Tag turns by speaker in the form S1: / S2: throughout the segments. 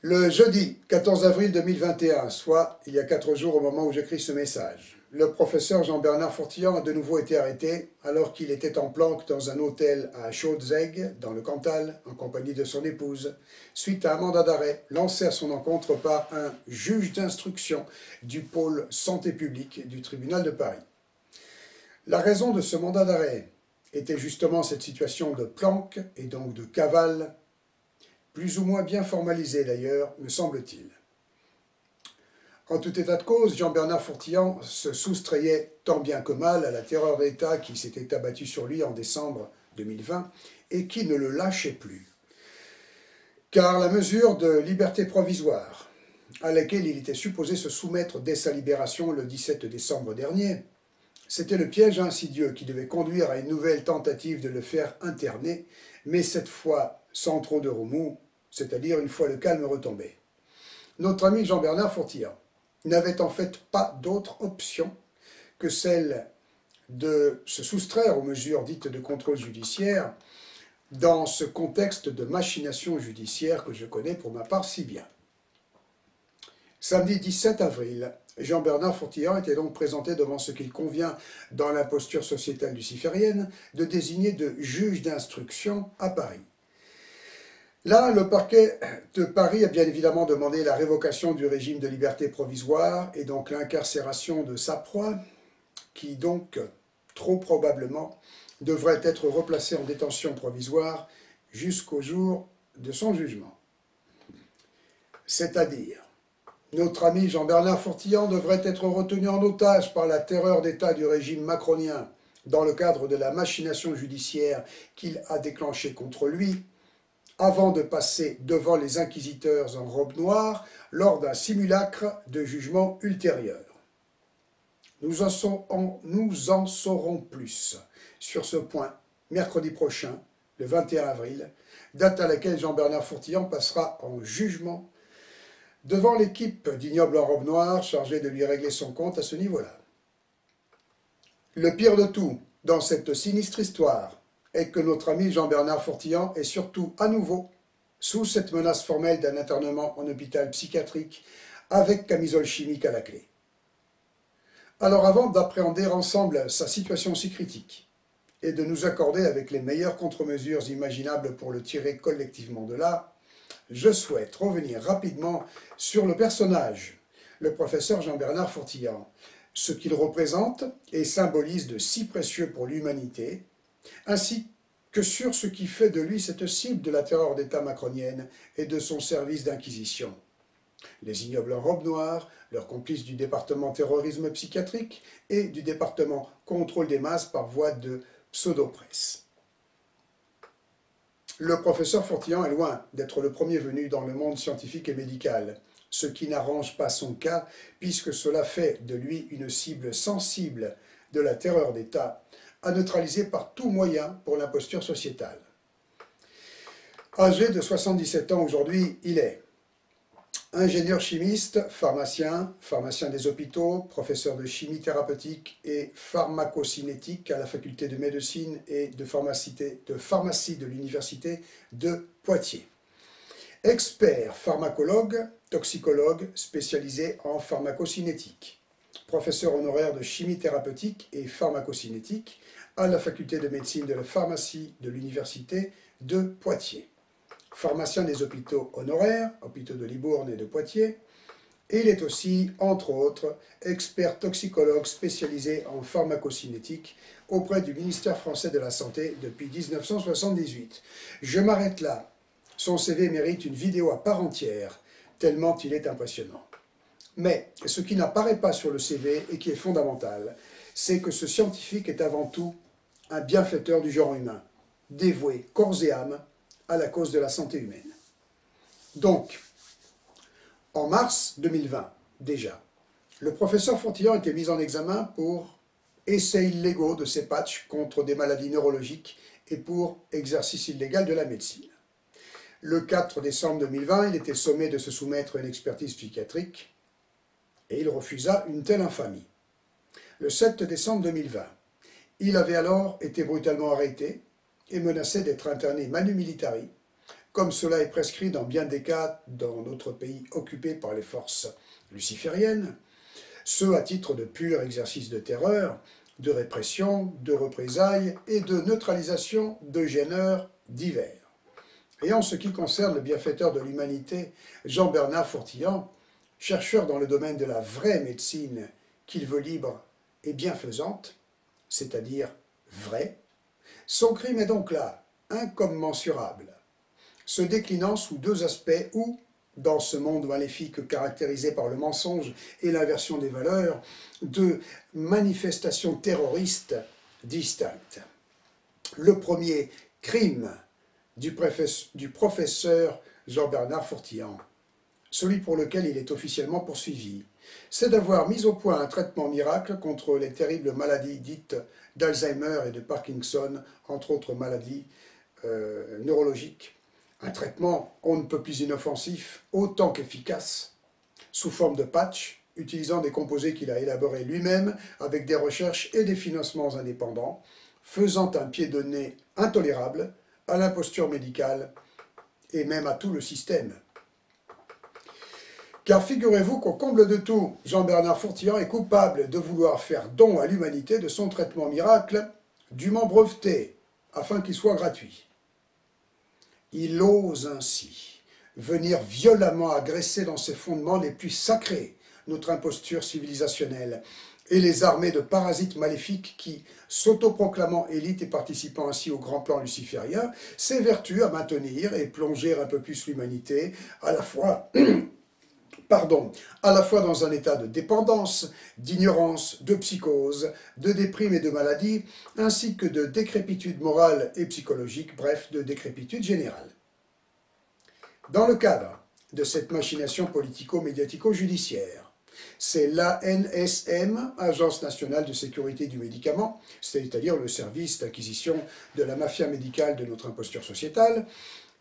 S1: Le jeudi 14 avril 2021, soit il y a 4 jours au moment où j'écris ce message, le professeur Jean-Bernard Fortillan a de nouveau été arrêté alors qu'il était en planque dans un hôtel à Chaudzeg, dans le Cantal, en compagnie de son épouse, suite à un mandat d'arrêt lancé à son encontre par un juge d'instruction du pôle santé publique du tribunal de Paris. La raison de ce mandat d'arrêt était justement cette situation de planque et donc de cavale, plus ou moins bien formalisée d'ailleurs, me semble-t-il. En tout état de cause, Jean-Bernard Fortillan se soustrayait tant bien que mal à la terreur d'État qui s'était abattue sur lui en décembre 2020 et qui ne le lâchait plus. Car la mesure de liberté provisoire, à laquelle il était supposé se soumettre dès sa libération le 17 décembre dernier, c'était le piège insidieux qui devait conduire à une nouvelle tentative de le faire interner, mais cette fois sans trop de remous, c'est-à-dire une fois le calme retombé. Notre ami Jean-Bernard Fortillan n'avait en fait pas d'autre option que celle de se soustraire aux mesures dites de contrôle judiciaire dans ce contexte de machination judiciaire que je connais pour ma part si bien. Samedi 17 avril, Jean-Bernard Fortillan était donc présenté devant ce qu'il convient, dans la posture sociétale luciférienne, de désigner de juge d'instruction à Paris. Là, le parquet de Paris a bien évidemment demandé la révocation du régime de liberté provisoire et donc l'incarcération de sa proie, qui donc, trop probablement, devrait être replacée en détention provisoire jusqu'au jour de son jugement. C'est-à-dire, notre ami Jean-Bernard Fortillan devrait être retenu en otage par la terreur d'État du régime macronien dans le cadre de la machination judiciaire qu'il a déclenchée contre lui, avant de passer devant les inquisiteurs en robe noire lors d'un simulacre de jugement ultérieur. Nous en saurons plus sur ce point mercredi prochain, le 21 avril, date à laquelle Jean-Bernard Fortillan passera en jugement devant l'équipe d'ignobles en robe noire chargée de lui régler son compte à ce niveau-là. Le pire de tout, dans cette sinistre histoire, est que notre ami Jean-Bernard Fortillan est surtout à nouveau sous cette menace formelle d'un internement en hôpital psychiatrique avec camisole chimique à la clé. Alors avant d'appréhender ensemble sa situation si critique et de nous accorder avec les meilleures contre-mesures imaginables pour le tirer collectivement de là, je souhaite revenir rapidement sur le personnage, le professeur Jean-Bernard Fortillan, ce qu'il représente et symbolise de si précieux pour l'humanité, ainsi que sur ce qui fait de lui cette cible de la terreur d'État macronienne et de son service d'inquisition. Les ignobles en robe noire, leurs complices du département terrorisme psychiatrique et du département contrôle des masses par voie de pseudo-presse. Le professeur Fortillan est loin d'être le premier venu dans le monde scientifique et médical, ce qui n'arrange pas son cas puisque cela fait de lui une cible sensible de la terreur d'État, à neutraliser par tout moyen pour l'imposture sociétale. Âgé de 77 ans aujourd'hui, il est ingénieur chimiste, pharmacien des hôpitaux, professeur de chimie thérapeutique et pharmacocinétique à la faculté de médecine et de pharmacie de l'université de Poitiers. Expert pharmacologue, toxicologue spécialisé en pharmacocinétique. Professeur honoraire de chimie thérapeutique et pharmacocinétique à la faculté de médecine de la pharmacie de l'université de Poitiers. Pharmacien des hôpitaux honoraires, hôpitaux de Libourne et de Poitiers, et il est aussi, entre autres, expert toxicologue spécialisé en pharmacocinétique auprès du ministère français de la Santé depuis 1978. Je m'arrête là. Son CV mérite une vidéo à part entière, tellement il est impressionnant. Mais ce qui n'apparaît pas sur le CV et qui est fondamental, c'est que ce scientifique est avant tout un bienfaiteur du genre humain, dévoué corps et âme à la cause de la santé humaine. Donc, en mars 2020, déjà, le professeur Fortillan était mis en examen pour essais illégaux de ses patchs contre des maladies neurologiques et pour exercice illégal de la médecine. Le 4 décembre 2020, il était sommé de se soumettre à une expertise psychiatrique et il refusa une telle infamie. Le 7 décembre 2020, il avait alors été brutalement arrêté et menacé d'être interné manu militari comme cela est prescrit dans bien des cas dans notre pays occupé par les forces lucifériennes, ce à titre de pur exercice de terreur, de répression, de représailles et de neutralisation de gêneurs divers. Et en ce qui concerne le bienfaiteur de l'humanité, Jean-Bernard Fourtillant, chercheur dans le domaine de la vraie médecine qu'il veut libre et bienfaisante, c'est-à-dire vraie, son crime est donc là, incommensurable, se déclinant sous deux aspects où, dans ce monde maléfique caractérisé par le mensonge et l'inversion des valeurs, deux manifestations terroristes distinctes. Le premier, crime du professeur Jean-Bernard Fourtillant, celui pour lequel il est officiellement poursuivi, c'est d'avoir mis au point un traitement miracle contre les terribles maladies dites d'Alzheimer et de Parkinson, entre autres maladies neurologiques. Un traitement on ne peut plus inoffensif, autant qu'efficace, sous forme de patch, utilisant des composés qu'il a élaborés lui-même avec des recherches et des financements indépendants, faisant un pied de nez intolérable à l'imposture médicale et même à tout le système. Car figurez-vous qu'au comble de tout, Jean-Bernard Fourtillant est coupable de vouloir faire don à l'humanité de son traitement miracle, dûment breveté, afin qu'il soit gratuit. Il ose ainsi venir violemment agresser dans ses fondements les plus sacrés notre imposture civilisationnelle et les armées de parasites maléfiques qui, s'autoproclamant élites et participant ainsi au grand plan luciférien, s'évertuent à maintenir et plonger un peu plus l'humanité à la fois dans un état de dépendance, d'ignorance, de psychose, de déprime et de maladie, ainsi que de décrépitude morale et psychologique, bref, de décrépitude générale. Dans le cadre de cette machination politico-médiatico-judiciaire, c'est l'ANSM, Agence nationale de sécurité du médicament, c'est-à-dire le service d'acquisition de la mafia médicale de notre imposture sociétale,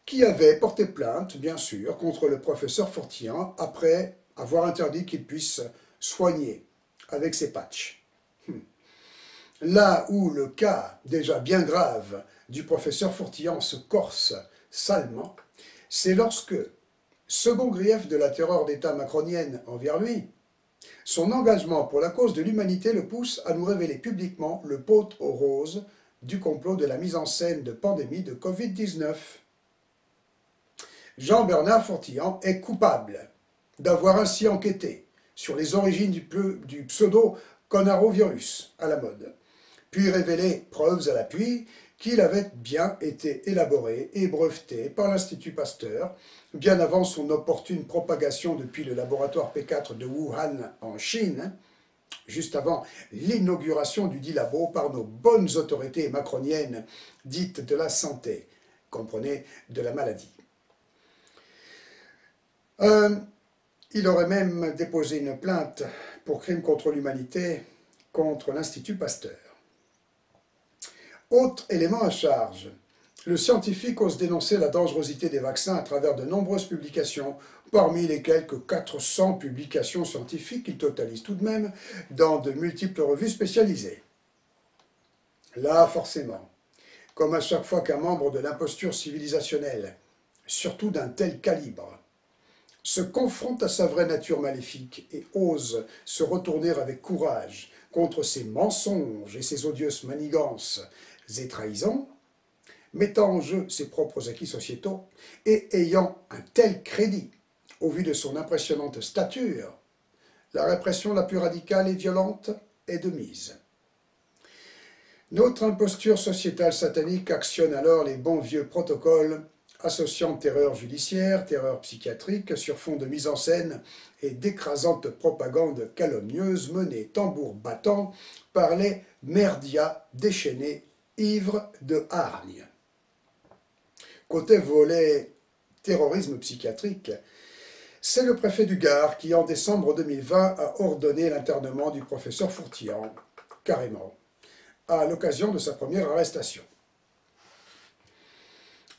S1: qui avait porté plainte, bien sûr, contre le professeur Fourtillant après avoir interdit qu'il puisse soigner avec ses patchs. Là où le cas, déjà bien grave, du professeur Fourtillant se corse salement, c'est lorsque, second grief de la terreur d'État macronienne envers lui, son engagement pour la cause de l'humanité le pousse à nous révéler publiquement le pot aux roses du complot de la mise en scène de pandémie de Covid-19. Jean-Bernard Fourtillant est coupable d'avoir ainsi enquêté sur les origines du pseudo-conarovirus à la mode, puis révélé, preuves à l'appui, qu'il avait bien été élaboré et breveté par l'Institut Pasteur, bien avant son opportune propagation depuis le laboratoire P4 de Wuhan en Chine, juste avant l'inauguration du dit labo par nos bonnes autorités macroniennes dites de la santé, comprenez, de la maladie. Il aurait même déposé une plainte pour crime contre l'humanité contre l'Institut Pasteur. Autre élément à charge, le scientifique ose dénoncer la dangerosité des vaccins à travers de nombreuses publications, parmi les quelques 400 publications scientifiques qu'il totalise tout de même dans de multiples revues spécialisées. Là, forcément, comme à chaque fois qu'un membre de l'imposture civilisationnelle, surtout d'un tel calibre, se confronte à sa vraie nature maléfique et ose se retourner avec courage contre ses mensonges et ses odieuses manigances et trahisons, mettant en jeu ses propres acquis sociétaux et ayant un tel crédit au vu de son impressionnante stature, la répression la plus radicale et violente est de mise. Notre imposture sociétale satanique actionne alors les bons vieux protocoles associant terreur judiciaire, terreur psychiatrique sur fond de mise en scène et d'écrasante propagande calomnieuse menée tambour battant par les merdias déchaînés ivres de hargne. Côté volet terrorisme psychiatrique, c'est le préfet du Gard qui, en décembre 2020, a ordonné l'internement du professeur Fourtillant, carrément, à l'occasion de sa première arrestation.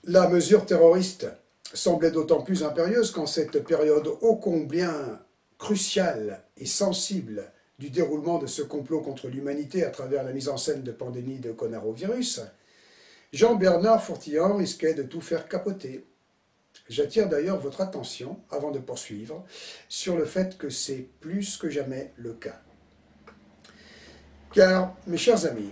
S1: La mesure terroriste semblait d'autant plus impérieuse qu'en cette période ô combien cruciale et sensible du déroulement de ce complot contre l'humanité à travers la mise en scène de pandémie de conarovirus, Jean-Bernard Fourtillant risquait de tout faire capoter. J'attire d'ailleurs votre attention, avant de poursuivre, sur le fait que c'est plus que jamais le cas. Car, mes chers amis,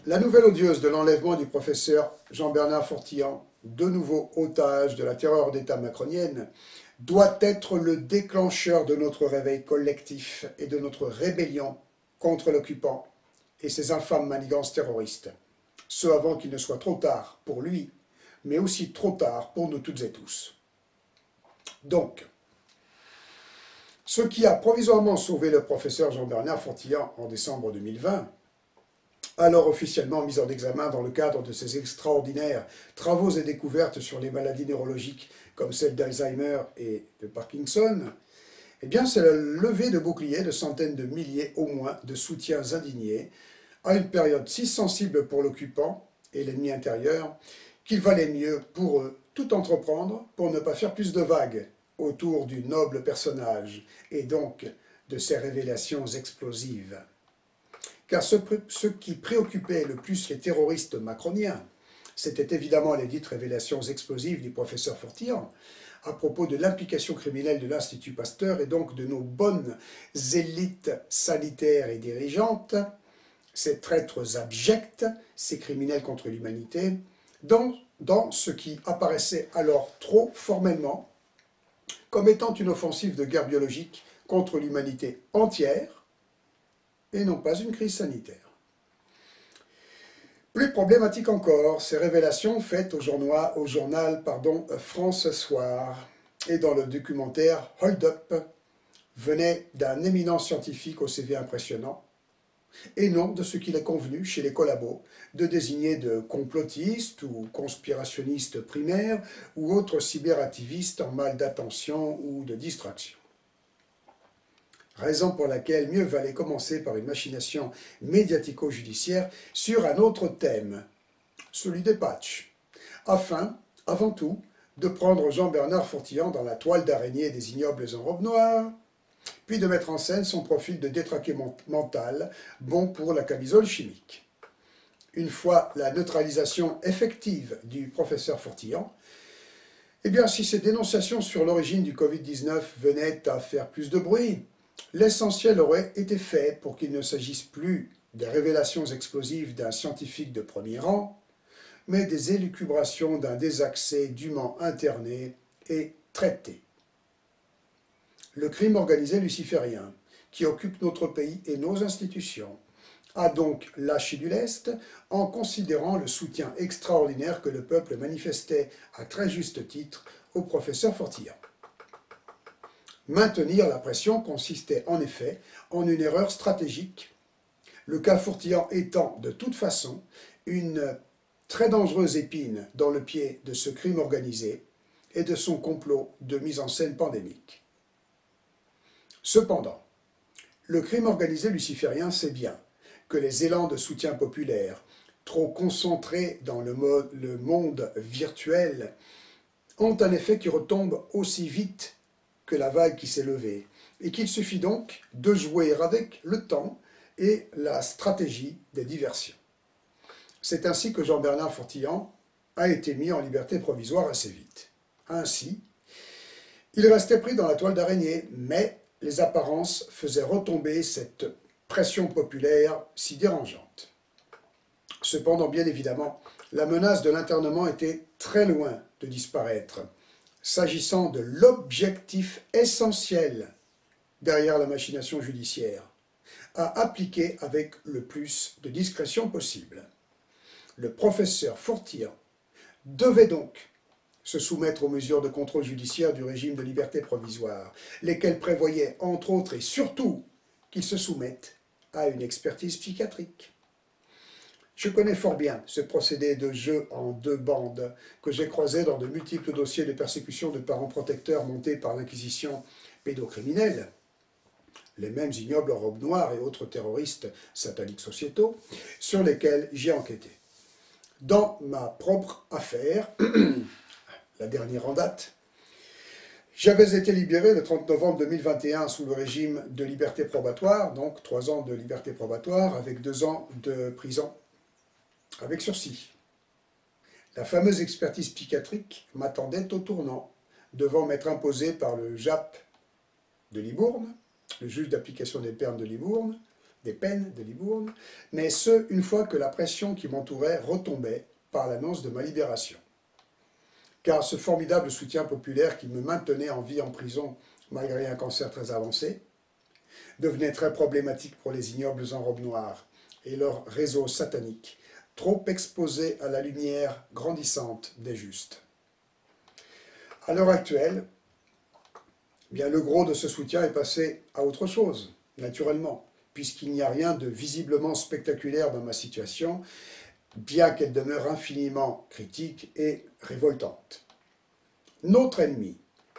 S1: la nouvelle odieuse de l'enlèvement du professeur Jean-Bernard Fortillan, de nouveau otage de la terreur d'État macronienne, doit être le déclencheur de notre réveil collectif et de notre rébellion contre l'occupant et ses infâmes manigances terroristes. Ce avant qu'il ne soit trop tard pour lui, mais aussi trop tard pour nous toutes et tous. Donc, ce qui a provisoirement sauvé le professeur Jean-Bernard Fortillan en décembre 2020, alors officiellement mis en examen dans le cadre de ses extraordinaires travaux et découvertes sur les maladies neurologiques comme celle d'Alzheimer et de Parkinson, eh bien c'est la levée de boucliers de centaines de milliers au moins de soutiens indignés à une période si sensible pour l'occupant et l'ennemi intérieur qu'il valait mieux pour eux tout entreprendre pour ne pas faire plus de vagues autour du noble personnage et donc de ses révélations explosives. Car ce qui préoccupait le plus les terroristes macroniens, c'était évidemment les dites révélations explosives du professeur Fortillan à propos de l'implication criminelle de l'Institut Pasteur et donc de nos bonnes élites sanitaires et dirigeantes, ces traîtres abjects, ces criminels contre l'humanité, dans ce qui apparaissait alors trop formellement comme étant une offensive de guerre biologique contre l'humanité entière et non pas une crise sanitaire. Plus problématique encore, ces révélations faites au journal France Soir et dans le documentaire Hold Up venaient d'un éminent scientifique au CV impressionnant, et non de ce qu'il est convenu chez les collabos de désigner de complotistes ou conspirationnistes primaires ou autres cyberactivistes en mal d'attention ou de distraction. Raison pour laquelle mieux valait commencer par une machination médiatico-judiciaire sur un autre thème, celui des patchs, afin, avant tout, de prendre Jean-Bernard Fortillan dans la toile d'araignée des ignobles en robe noire, puis de mettre en scène son profil de détraqué mental, bon pour la camisole chimique. Une fois la neutralisation effective du professeur Fortillan, eh bien si ces dénonciations sur l'origine du Covid-19 venaient à faire plus de bruit, l'essentiel aurait été fait pour qu'il ne s'agisse plus des révélations explosives d'un scientifique de premier rang, mais des élucubrations d'un désaxé dûment interné et traité. Le crime organisé luciférien, qui occupe notre pays et nos institutions, a donc lâché du lest en considérant le soutien extraordinaire que le peuple manifestait à très juste titre au professeur Fortillan. Maintenir la pression consistait en effet en une erreur stratégique, le cas Fortillan étant de toute façon une très dangereuse épine dans le pied de ce crime organisé et de son complot de mise en scène pandémique. Cependant, le crime organisé luciférien sait bien que les élans de soutien populaire, trop concentrés dans le monde virtuel, ont un effet qui retombe aussi vite que la vague qui s'est levée, et qu'il suffit donc de jouer avec le temps et la stratégie des diversions. C'est ainsi que Jean-Bernard Fortillan a été mis en liberté provisoire assez vite. Ainsi, il restait pris dans la toile d'araignée, mais les apparences faisaient retomber cette pression populaire si dérangeante. Cependant, bien évidemment, la menace de l'internement était très loin de disparaître, s'agissant de l'objectif essentiel derrière la machination judiciaire, à appliquer avec le plus de discrétion possible. Le professeur Fortillan devait donc se soumettre aux mesures de contrôle judiciaire du régime de liberté provisoire, lesquelles prévoyaient, entre autres et surtout, qu'il se soumette à une expertise psychiatrique. Je connais fort bien ce procédé de jeu en deux bandes que j'ai croisé dans de multiples dossiers de persécution de parents protecteurs montés par l'inquisition pédocriminelle, les mêmes ignobles en robe noire et autres terroristes sataniques sociétaux, sur lesquels j'ai enquêté. Dans ma propre affaire, la dernière en date, j'avais été libéré le 30 novembre 2021 sous le régime de liberté probatoire, donc 3 ans de liberté probatoire avec 2 ans de prison avec sursis. La fameuse expertise psychiatrique m'attendait au tournant, devant m'être imposée par le JAP de Libourne, le juge d'application des peines de Libourne, mais ce, une fois que la pression qui m'entourait retombait par l'annonce de ma libération. Car ce formidable soutien populaire qui me maintenait en vie en prison, malgré un cancer très avancé, devenait très problématique pour les ignobles en robe noire et leur réseau satanique, trop exposé à la lumière grandissante des justes. À l'heure actuelle, bien, le gros de ce soutien est passé à autre chose, naturellement, puisqu'il n'y a rien de visiblement spectaculaire dans ma situation, bien qu'elle demeure infiniment critique et révoltante. Notre ennemi,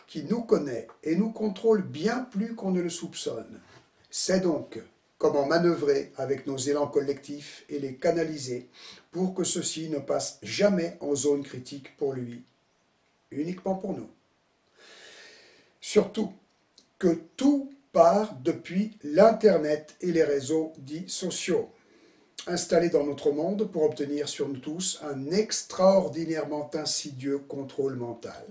S1: qui nous connaît et nous contrôle bien plus qu'on ne le soupçonne, sait donc comment manœuvrer avec nos élans collectifs et les canaliser pour que ceux-ci ne passent jamais en zone critique pour lui, uniquement pour nous. Surtout que tout part depuis l'Internet et les réseaux dits sociaux, installés dans notre monde pour obtenir sur nous tous un extraordinairement insidieux contrôle mental.